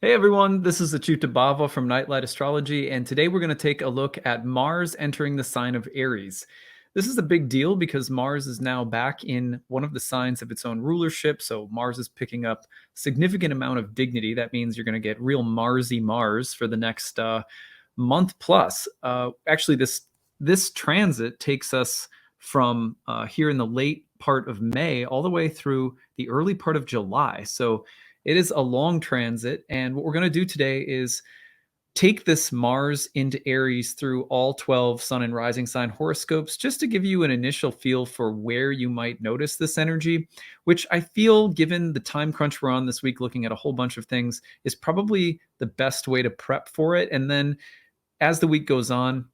Hey everyone, this is acyuta-bhava from Nightlight Astrology, and today we're going to take a look at Mars entering the sign of Aries. This is a big deal because Mars is now back in one of the signs of its own rulership, so Mars is picking up a significant amount of dignity. That means you're going to get real Marsy Mars for the next month plus. Actually, this transit takes us from here in the late part of May all the way through the early part of July. So it is a long transit, and what we're going to do today is take this Mars into Aries through all 12 sun and rising sign horoscopes just to give you an initial feel for where you might notice this energy, which I feel, given the time crunch we're on this week, looking at a whole bunch of things, is probably the best way to prep for it. And then as the week goes on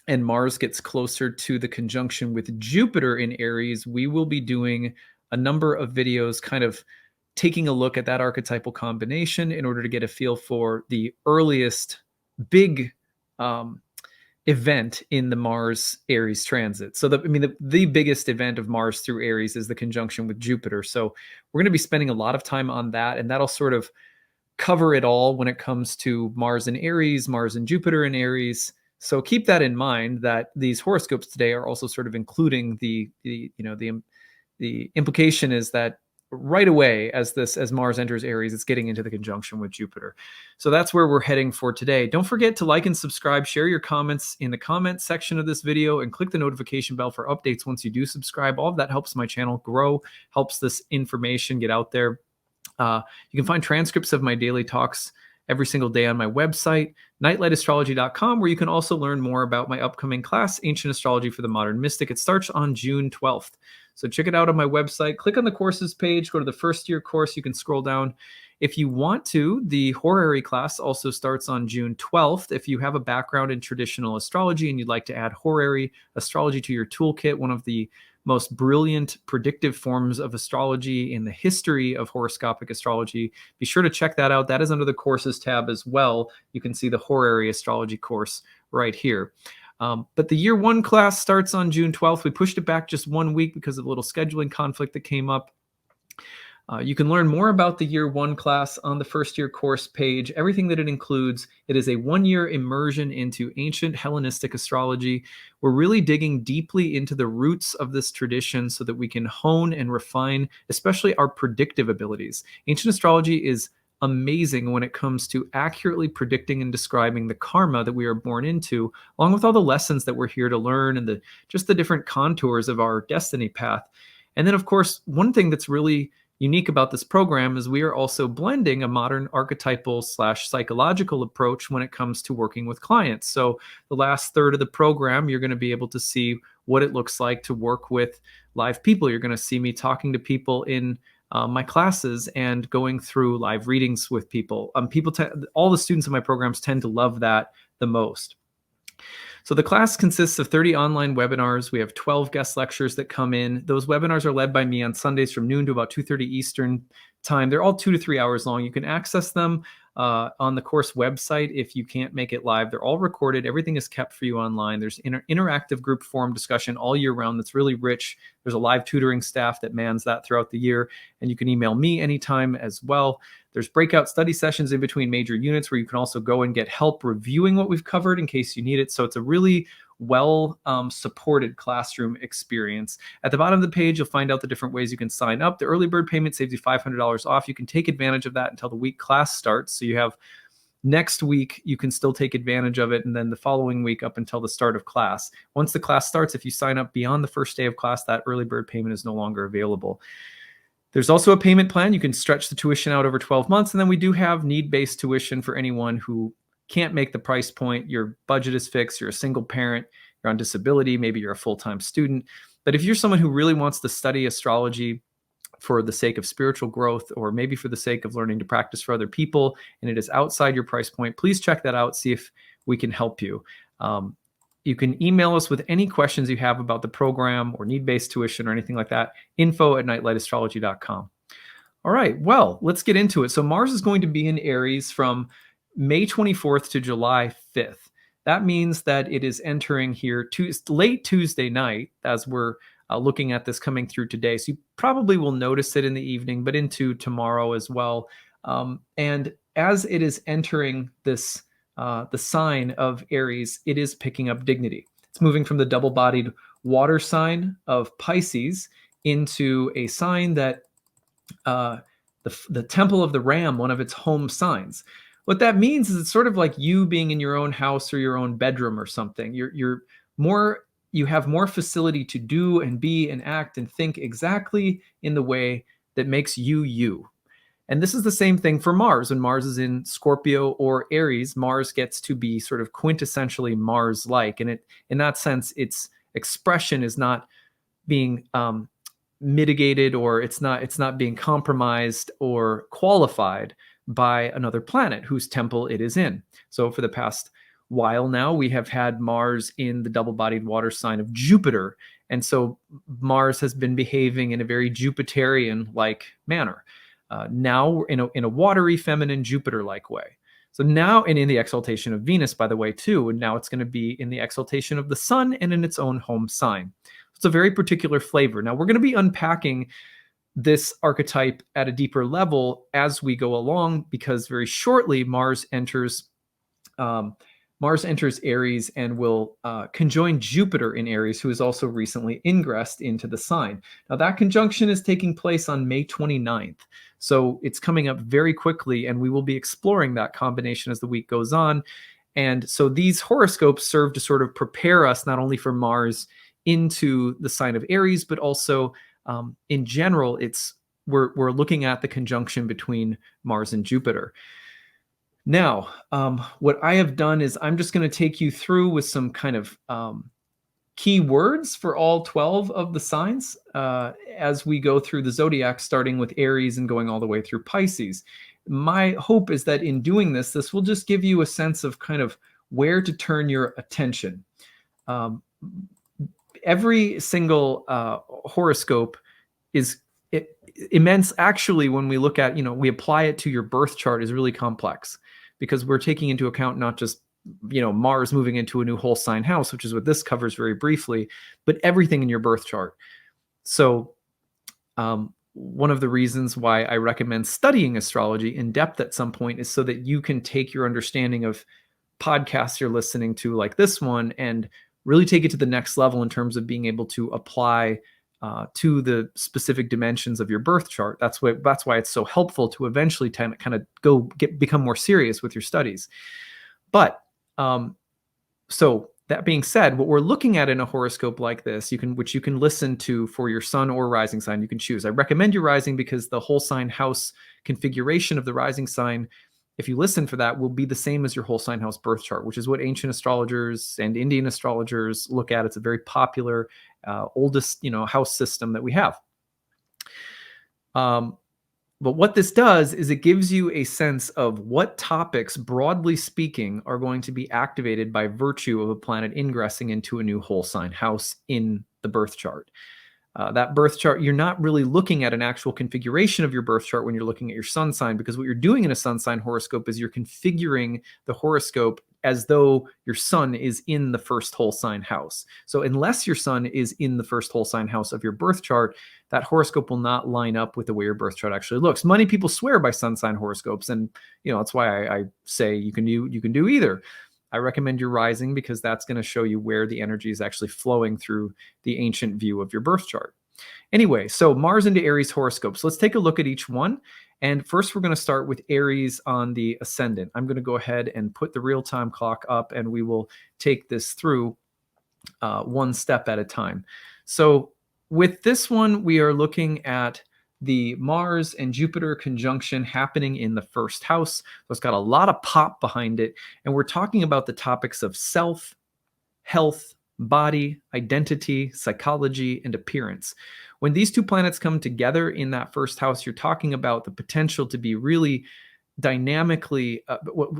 and Mars gets closer to the conjunction with Jupiter in Aries, we will be doing a number of videos kind of taking a look at that archetypal combination in order to get a feel for the earliest big event in the Mars Aries transit. So the biggest event of Mars through Aries is the conjunction with Jupiter. So we're going to be spending a lot of time on that, and that'll sort of cover it all when it comes to Mars in Aries, Mars and Jupiter in Aries. So keep that in mind, that these horoscopes today are also sort of including the implication is that right away as Mars enters Aries, it's getting into the conjunction with Jupiter. So that's where we're heading for today. Don't forget to like and subscribe, share your comments in the comments section of this video, and click the notification bell for updates once you do subscribe. All of that helps my channel grow, helps this information get out there. You can find transcripts of my daily talks every single day on my website, nightlightastrology.com, where you can also learn more about my upcoming class, Ancient Astrology for the Modern Mystic. It starts on June 12th. So check it out on my website. Click on the courses page, go to the first year course. You can scroll down. If you want to, the horary class also starts on June 12th. If you have a background in traditional astrology and you'd like to add horary astrology to your toolkit, one of the most brilliant predictive forms of astrology in the history of horoscopic astrology, be sure to check that out. That is under the courses tab as well. You can see the horary astrology course right here. But the year one class starts on June 12th. We pushed it back just 1 week because of a little scheduling conflict that came up. You can learn more about the year one class on the first year course page, everything that it includes. It is a 1-year immersion into ancient Hellenistic astrology. We're really digging deeply into the roots of this tradition so that we can hone and refine, especially our predictive abilities. Ancient astrology is amazing when it comes to accurately predicting and describing the karma that we are born into, along with all the lessons that we're here to learn and just the different contours of our destiny path. And then, of course, one thing that's really unique about this program is we are also blending a modern archetypal / psychological approach when it comes to working with clients. So the last third of the program, you're going to be able to see what it looks like to work with live people. You're going to see me talking to people in my classes and going through live readings with people. All the students in my programs tend to love that the most. So the class consists of 30 online webinars. We have 12 guest lectures that come in. Those webinars are led by me on Sundays from noon to about 2:30 Eastern time. They're all 2 to 3 hours long. You can access them on the course website if you can't make it live. They're all recorded. Everything is kept for you online. There's interactive group forum discussion all year round that's really rich. There's a live tutoring staff that mans that throughout the year, and you can email me anytime as well. There's breakout study sessions in between major units where you can also go and get help reviewing what we've covered in case you need it. So it's a really well supported classroom experience. At the bottom of the page, you'll find out the different ways you can sign up. The early bird payment saves you $500 off. You can take advantage of that until the week class starts. So you have next week, you can still take advantage of it, and then the following week up until the start of class. Once the class starts, if you sign up beyond the first day of class, that early bird payment is no longer available. There's also a payment plan. You can stretch the tuition out over 12 months. And then we do have need-based tuition for anyone who can't make the price point. Your budget is fixed. You're a single parent. You're on disability. Maybe you're a full-time student. But if you're someone who really wants to study astrology for the sake of spiritual growth, or maybe for the sake of learning to practice for other people, and it is outside your price point, please check that out. See if we can help you. You can email us with any questions you have about the program or need-based tuition or anything like that. info@nightlightastrology.com. All right, well, let's get into it. So Mars is going to be in Aries from May 24th to July 5th. That means that it is entering here late Tuesday night as we're looking at this coming through today. So you probably will notice it in the evening, but into tomorrow as well. And as it is entering this, the sign of Aries, it is picking up dignity. It's moving from the double-bodied water sign of Pisces into a sign that the temple of the ram, one of its home signs. What that means is it's sort of like you being in your own house or your own bedroom or something. You have more facility to do and be and act and think exactly in the way that makes you you. And this is the same thing for Mars. When Mars is in Scorpio or Aries, Mars gets to be sort of quintessentially Mars-like. And in that sense, its expression is not being mitigated, or it's not being compromised or qualified by another planet whose temple it is in. So for the past while now, we have had Mars in the double-bodied water sign of Jupiter. And so Mars has been behaving in a very Jupiterian-like manner. Now in a watery, feminine, Jupiter-like way. So now, and in the exaltation of Venus, by the way, too, and now it's going to be in the exaltation of the sun and in its own home sign. It's a very particular flavor. Now, we're going to be unpacking this archetype at a deeper level as we go along, because very shortly Mars enters Aries and will conjoin Jupiter in Aries, who is also recently ingressed into the sign. Now, that conjunction is taking place on May 29th. So it's coming up very quickly, and we will be exploring that combination as the week goes on. And so these horoscopes serve to sort of prepare us not only for Mars into the sign of Aries, but also in general, we're looking at the conjunction between Mars and Jupiter. Now, what I have done is I'm just going to take you through with some kind of key words for all 12 of the signs as we go through the zodiac, starting with Aries and going all the way through Pisces. My hope is that in doing this will just give you a sense of kind of where to turn your attention. Every single horoscope is immense. Actually, when we look at, we apply it to your birth chart, is really complex, because we're taking into account not just, Mars moving into a new whole sign house, which is what this covers very briefly, but everything in your birth chart. So one of the reasons why I recommend studying astrology in depth at some point is so that you can take your understanding of podcasts you're listening to, like this one, and really take it to the next level in terms of being able to apply to the specific dimensions of your birth chart. That's why it's so helpful to eventually kind of become more serious with your studies. But so that being said, what we're looking at in a horoscope like this, which you can listen to for your sun or rising sign, you can choose. I recommend your rising because the whole sign house configuration of the rising sign, if you listen for that, will be the same as your whole sign house birth chart, which is what ancient astrologers and Indian astrologers look at. It's a very popular, oldest, house system that we have. But what this does is it gives you a sense of what topics, broadly speaking, are going to be activated by virtue of a planet ingressing into a new whole sign house in the birth chart. That birth chart, you're not really looking at an actual configuration of your birth chart when you're looking at your sun sign, because what you're doing in a sun sign horoscope is you're configuring the horoscope as though your sun is in the first whole sign house. So unless your sun is in the first whole sign house of your birth chart, that horoscope will not line up with the way your birth chart actually looks. Many people swear by sun sign horoscopes, and that's why I say you can do either. I recommend your rising because that's going to show you where the energy is actually flowing through the ancient view of your birth chart. Anyway, so Mars into Aries horoscopes. Let's take a look at each one. And first, we're going to start with Aries on the ascendant. I'm going to go ahead and put the real-time clock up, and we will take this through one step at a time. So with this one, we are looking at the Mars and Jupiter conjunction happening in the first house. So it's got a lot of pop behind it. And we're talking about the topics of self, health, body, identity, psychology, and appearance. When these two planets come together in that first house, you're talking about the potential to be really dynamically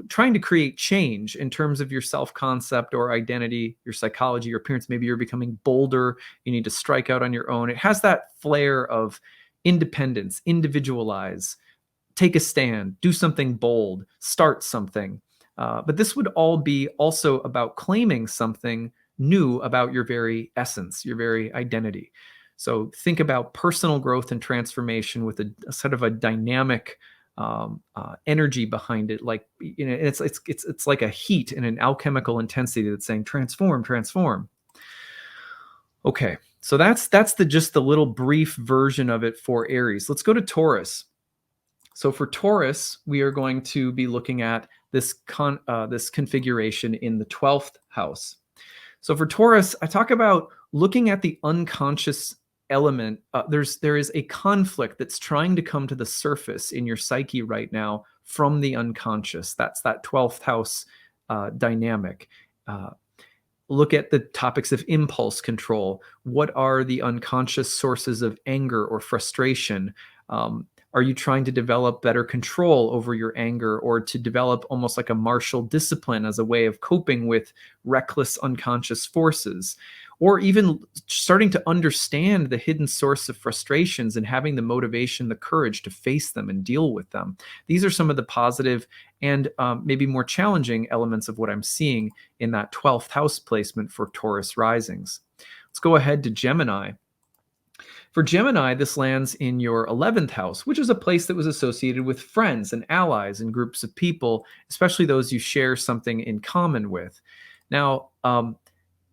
trying to create change in terms of your self-concept or identity, your psychology, your appearance. Maybe you're becoming bolder. You need to strike out on your own. It has that flair of independence, individualize, take a stand, do something bold, start something. But this would all be also about claiming something new about your very essence, your very identity. So think about personal growth and transformation with a sort of a dynamic energy behind it. Like, you know, it's like a heat and an alchemical intensity that's saying transform, transform. Okay, so that's just the little brief version of it for Aries. Let's go to Taurus. So for Taurus, we are going to be looking at this configuration in the 12th house. So for Taurus, I talk about looking at the unconscious element. There is a conflict that's trying to come to the surface in your psyche right now from the unconscious. That's that 12th house dynamic. Look at the topics of impulse control. What are the unconscious sources of anger or frustration? Are you trying to develop better control over your anger, or to develop almost like a martial discipline as a way of coping with reckless unconscious forces? Or even starting to understand the hidden source of frustrations and having the motivation, the courage to face them and deal with them. These are some of the positive and maybe more challenging elements of what I'm seeing in that 12th house placement for Taurus risings. Let's go ahead to Gemini. For Gemini, this lands in your 11th house, which is a place that was associated with friends and allies and groups of people, especially those you share something in common with. Now,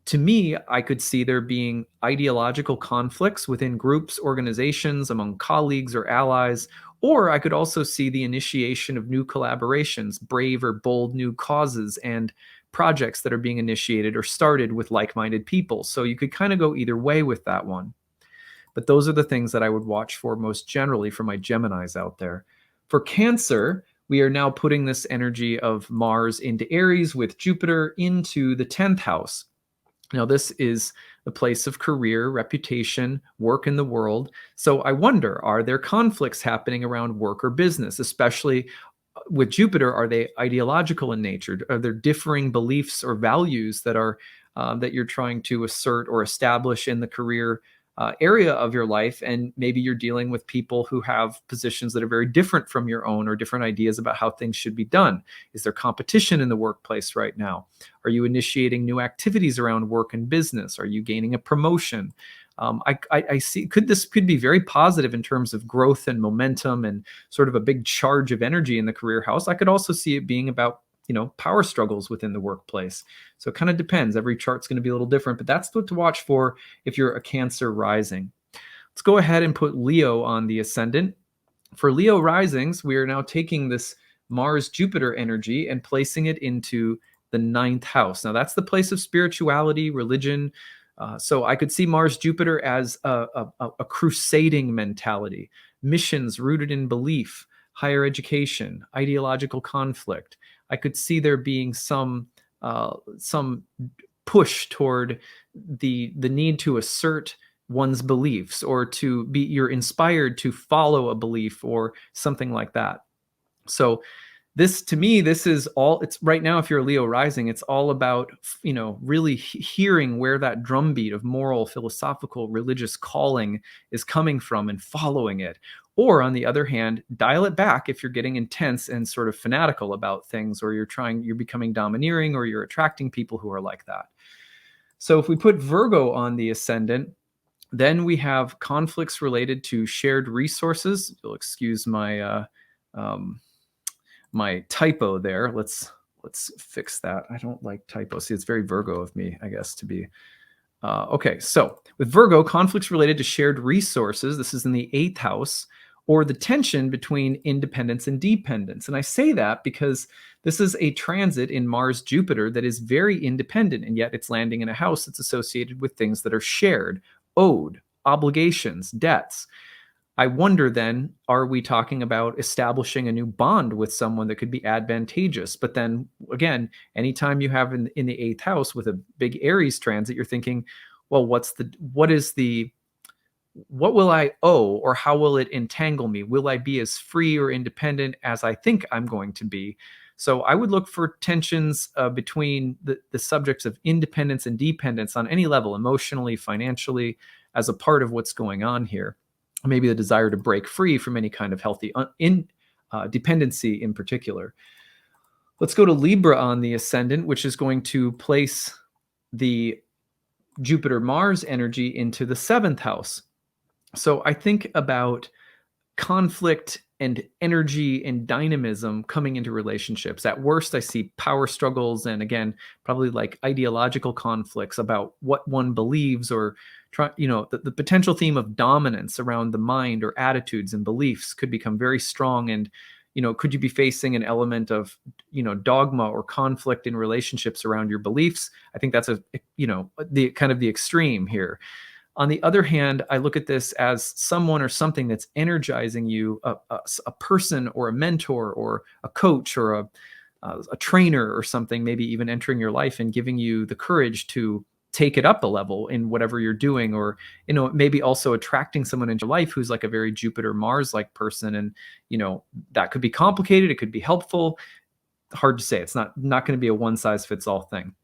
to me, I could see there being ideological conflicts within groups, organizations, among colleagues or allies, or I could also see the initiation of new collaborations, brave or bold new causes and projects that are being initiated or started with like-minded people. So you could kind of go either way with that one. But those are the things that I would watch for most generally for my Geminis out there. For Cancer, we are now putting this energy of Mars into Aries with Jupiter into the 10th house. Now, this is the place of career, reputation, work in the world. So I wonder, are there conflicts happening around work or business, especially with Jupiter? Are they ideological in nature? Are there differing beliefs or values that are that you're trying to assert or establish in the career area of your life? And maybe you're dealing with people who have positions that are very different from your own, or different ideas about how things should be done. Is there competition in the workplace right now? Are you initiating new activities around work and business? Are you gaining a promotion? I see this could be very positive in terms of growth and momentum and sort of a big charge of energy in the career house. I could also see it being about, you know, power struggles within the workplace. So it kind of depends. Every chart's going to be a little different, but that's what to watch for if you're a Cancer rising. Let's go ahead and put Leo on the ascendant. For Leo risings, we are now taking this Mars-Jupiter energy and placing it into the 9th house. Now that's the place of spirituality, religion. So I could see Mars-Jupiter as a crusading mentality, missions rooted in belief, higher education, ideological conflict. I could see there being some push toward the need to assert one's beliefs, or to be, you're inspired to follow a belief or something like that. So this, to me, this is all, it's right now, if you're a Leo rising, it's all about, you know, really hearing where that drumbeat of moral, philosophical, religious calling is coming from and following it. Or on the other hand, dial it back if you're getting intense and sort of fanatical about things, or you're becoming domineering, or you're attracting people who are like that. So if we put Virgo on the ascendant, then we have conflicts related to shared resources. You'll excuse my my typo there. Let's fix that. I don't like typos. See, it's very Virgo of me, I guess, to be. Okay, so with Virgo, conflicts related to shared resources. This is in the 8th house, or the tension between independence and dependence. And I say that because this is a transit in Mars-Jupiter that is very independent, and yet it's landing in a house that's associated with things that are shared, owed, obligations, debts. I wonder then, are we talking about establishing a new bond with someone that could be advantageous? But then again, anytime you have in the 8th house with a big Aries transit, you're thinking, well, what will I owe, or how will it entangle me? Will I be as free or independent as I think I'm going to be? So I would look for tensions between the subjects of independence and dependence on any level, emotionally, financially, as a part of what's going on here. Maybe the desire to break free from any kind of healthy dependency in particular. Let's go to Libra on the ascendant, which is going to place the Jupiter-Mars energy into the 7th house. So I think about conflict and energy and dynamism coming into relationships. At worst, I see power struggles and, again, probably like ideological conflicts about what one believes, or the potential theme of dominance around the mind or attitudes and beliefs could become very strong. And could you be facing an element of dogma or conflict in relationships around your beliefs? I think that's the kind of the extreme here. On the other hand, I look at this as someone or something that's energizing you, a person or a mentor or a coach or a trainer or something, maybe even entering your life and giving you the courage to take it up a level in whatever you're doing, or maybe also attracting someone into your life who's like a very Jupiter Mars like person. And that could be complicated, it could be helpful. Hard to say. It's not going to be a one size fits all thing.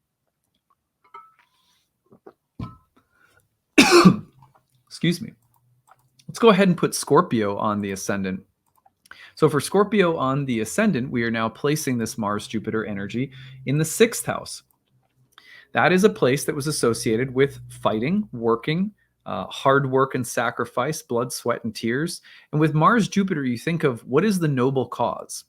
Excuse me. Let's go ahead and put Scorpio on the ascendant. So for Scorpio on the ascendant, we are now placing this Mars-Jupiter energy in the 6th house. That is a place that was associated with fighting, working, hard work and sacrifice, blood, sweat, and tears. And with Mars-Jupiter, you think of what is the noble cause?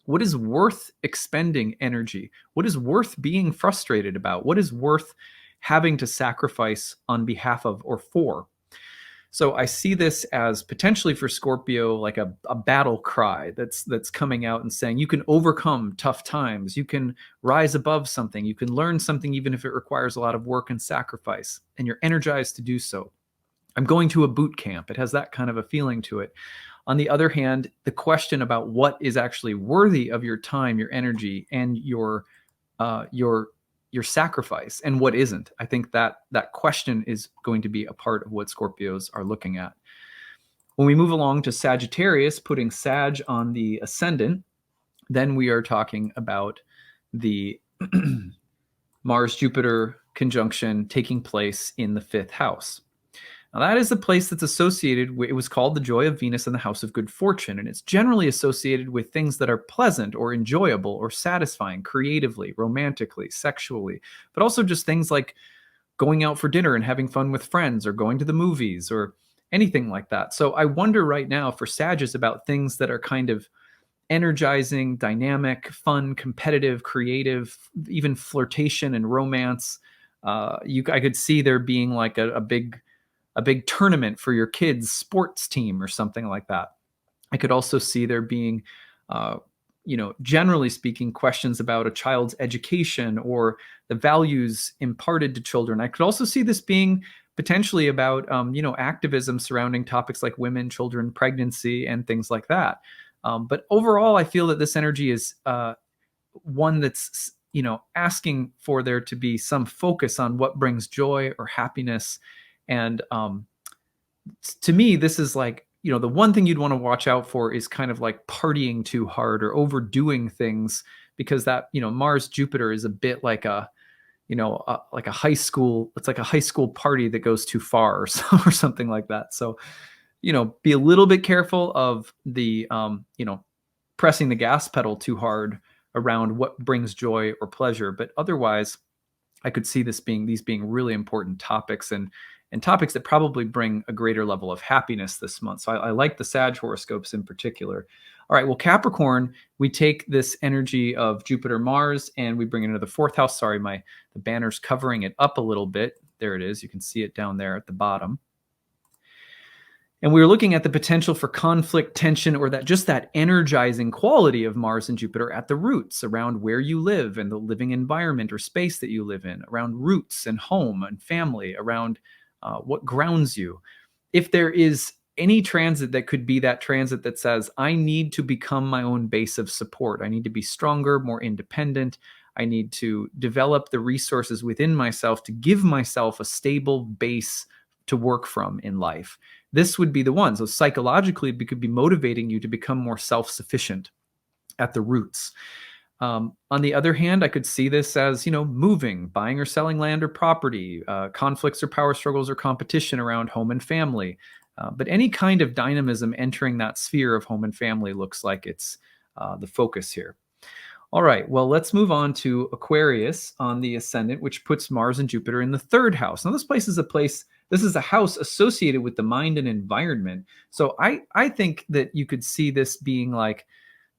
What is worth expending energy? What is worth being frustrated about? What is worth having to sacrifice on behalf of or for? So I see this as potentially for Scorpio like a battle cry that's coming out and saying you can overcome tough times, you can rise above something, you can learn something even if it requires a lot of work and sacrifice, and you're energized to do so. I'm going to a boot camp. It has that kind of a feeling to it. On the other hand, the question about what is actually worthy of your time, your energy, and your sacrifice, and what isn't. I think that question is going to be a part of what Scorpios are looking at. When we move along to Sagittarius, putting Sag on the ascendant, then we are talking about the Mars-Jupiter conjunction taking place in the 5th house. Now, that is the place that's associated with, it was called the joy of Venus in the house of good fortune, and it's generally associated with things that are pleasant or enjoyable or satisfying creatively, romantically, sexually, but also just things like going out for dinner and having fun with friends, or going to the movies, or anything like that. So I wonder right now for Sagittarius about things that are kind of energizing, dynamic, fun, competitive, creative, even flirtation and romance. I could see there being like a big tournament for your kids' sports team or something like that. I could also see there being, generally speaking, questions about a child's education or the values imparted to children. I could also see this being potentially about, activism surrounding topics like women, children, pregnancy, and things like that. But overall, I feel that this energy is one that's, asking for there to be some focus on what brings joy or happiness. And to me, this is like, the one thing you'd want to watch out for is kind of like partying too hard or overdoing things, because that, Mars Jupiter is a bit like like a high school. It's like a high school party that goes too far or something like that. So, be a little bit careful of the, pressing the gas pedal too hard around what brings joy or pleasure. But otherwise, I could see these being really important topics and topics that probably bring a greater level of happiness this month. So I like the Sag horoscopes in particular. All right, well, Capricorn, we take this energy of Jupiter, Mars, and we bring it into the 4th house. Sorry, the banner's covering it up a little bit. There it is. You can see it down there at the bottom. And we were looking at the potential for conflict, tension, or that energizing quality of Mars and Jupiter at the roots, around where you live and the living environment or space that you live in, around roots and home and family, around what grounds you. If there is any transit that could be that transit that says, I need to become my own base of support. I need to be stronger, more independent. I need to develop the resources within myself to give myself a stable base to work from in life. This would be the one. So psychologically, it could be motivating you to become more self-sufficient at the roots. On the other hand, I could see this as, moving, buying or selling land or property, conflicts or power struggles or competition around home and family. But any kind of dynamism entering that sphere of home and family looks like it's the focus here. All right, well, let's move on to Aquarius on the ascendant, which puts Mars and Jupiter in the third house. Now, this is a house associated with the mind and environment. So I think that you could see this being like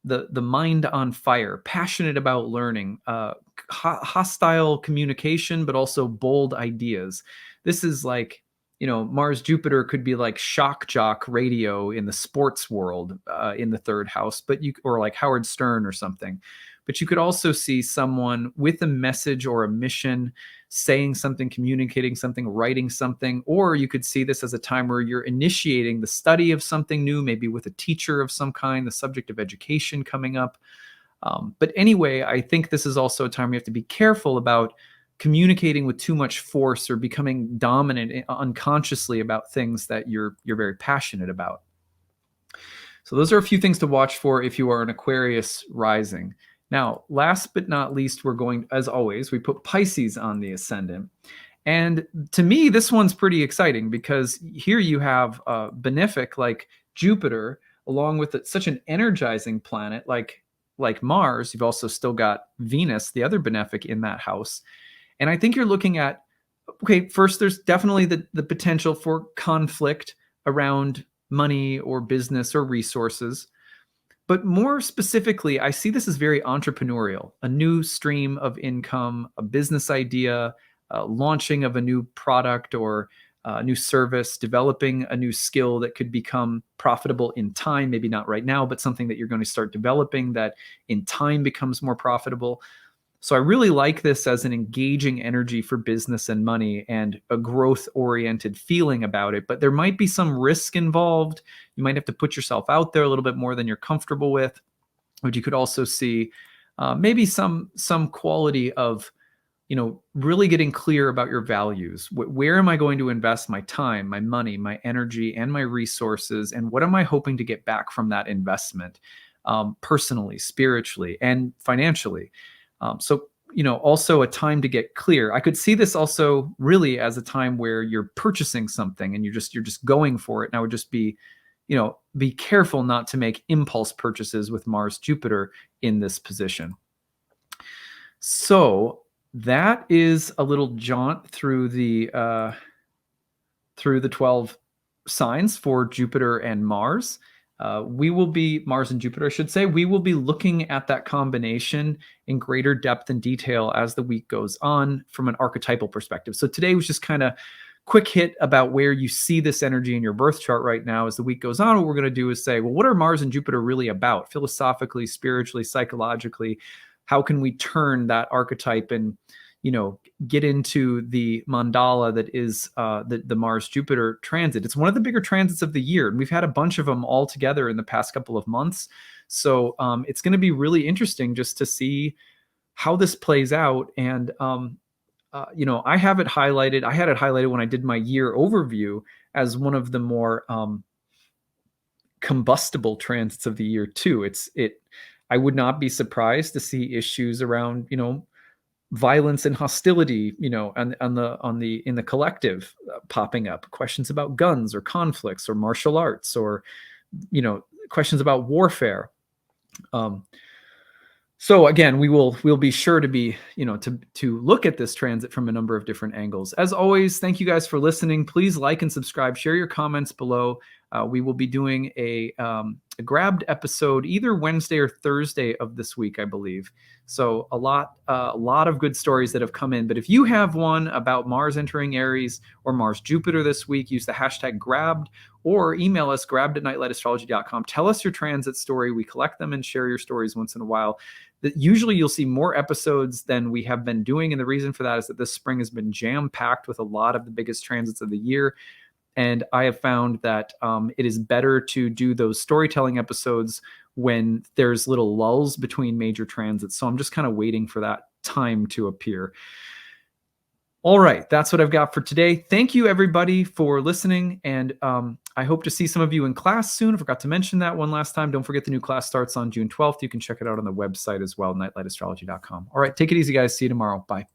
the mind on fire, passionate about learning, hostile communication, but also bold ideas. This is like, Mars Jupiter could be like shock jock radio in the sports world, in the third house, or like Howard Stern or something. But you could also see someone with a message or a mission, saying something, communicating something, writing something. Or you could see this as a time where you're initiating the study of something new, maybe with a teacher of some kind, the subject of education coming up. But anyway, I think this is also a time you have to be careful about communicating with too much force or becoming dominant unconsciously about things that you're very passionate about. So those are a few things to watch for if you are an Aquarius rising. Now, last but not least, we're going, as always, we put Pisces on the ascendant. And to me, this one's pretty exciting because here you have a benefic like Jupiter, along with such an energizing planet like Mars. You've also still got Venus, the other benefic, in that house. And I think you're looking at, okay, first, there's definitely the potential for conflict around money or business or resources. But more specifically, I see this as very entrepreneurial, a new stream of income, a business idea, launching of a new product or a new service, developing a new skill that could become profitable in time, maybe not right now, but something that you're going to start developing that in time becomes more profitable. So I really like this as an engaging energy for business and money and a growth-oriented feeling about it. But there might be some risk involved. You might have to put yourself out there a little bit more than you're comfortable with. But you could also see maybe some quality of, really getting clear about your values. Where am I going to invest my time, my money, my energy, and my resources? And what am I hoping to get back from that investment, personally, spiritually, and financially? So, also a time to get clear. I could see this also really as a time where you're purchasing something and you're just going for it. And I would just be careful not to make impulse purchases with Mars Jupiter in this position. So that is a little jaunt through the 12 signs for Jupiter and Mars. Mars and Jupiter, I should say, we will be looking at that combination in greater depth and detail as the week goes on from an archetypal perspective. So today was just kind of quick hit about where you see this energy in your birth chart right now. As the week goes on, what we're going to do is say, well, what are Mars and Jupiter really about? Philosophically, spiritually, psychologically, how can we turn that archetype and get into the mandala that is the Mars-Jupiter transit. It's one of the bigger transits of the year, and we've had a bunch of them all together in the past couple of months. So it's going to be really interesting just to see how this plays out. And I have it highlighted. I had it highlighted when I did my year overview as one of the more combustible transits of the year too. I would not be surprised to see issues around violence and hostility, in the collective popping up, questions about guns or conflicts or martial arts or, questions about warfare. So again, we'll be sure to be, to look at this transit from a number of different angles. As always, thank you guys for listening. Please like and subscribe, share your comments below. We will be doing a grabbed episode either Wednesday or Thursday of this week, I believe. So a lot of good stories that have come in. But if you have one about Mars entering Aries or Mars Jupiter this week, use the hashtag grabbed or email us grabbed@nightlightastrology.com. Tell us your transit story. We collect them and share your stories once in a while. Usually you'll see more episodes than we have been doing. And the reason for that is that this spring has been jam-packed with a lot of the biggest transits of the year. And I have found that it is better to do those storytelling episodes when there's little lulls between major transits. So I'm just kind of waiting for that time to appear. All right, that's what I've got for today. Thank you, everybody, for listening. And I hope to see some of you in class soon. I forgot to mention that one last time. Don't forget the new class starts on June 12th. You can check it out on the website as well, nightlightastrology.com. All right, take it easy, guys. See you tomorrow. Bye.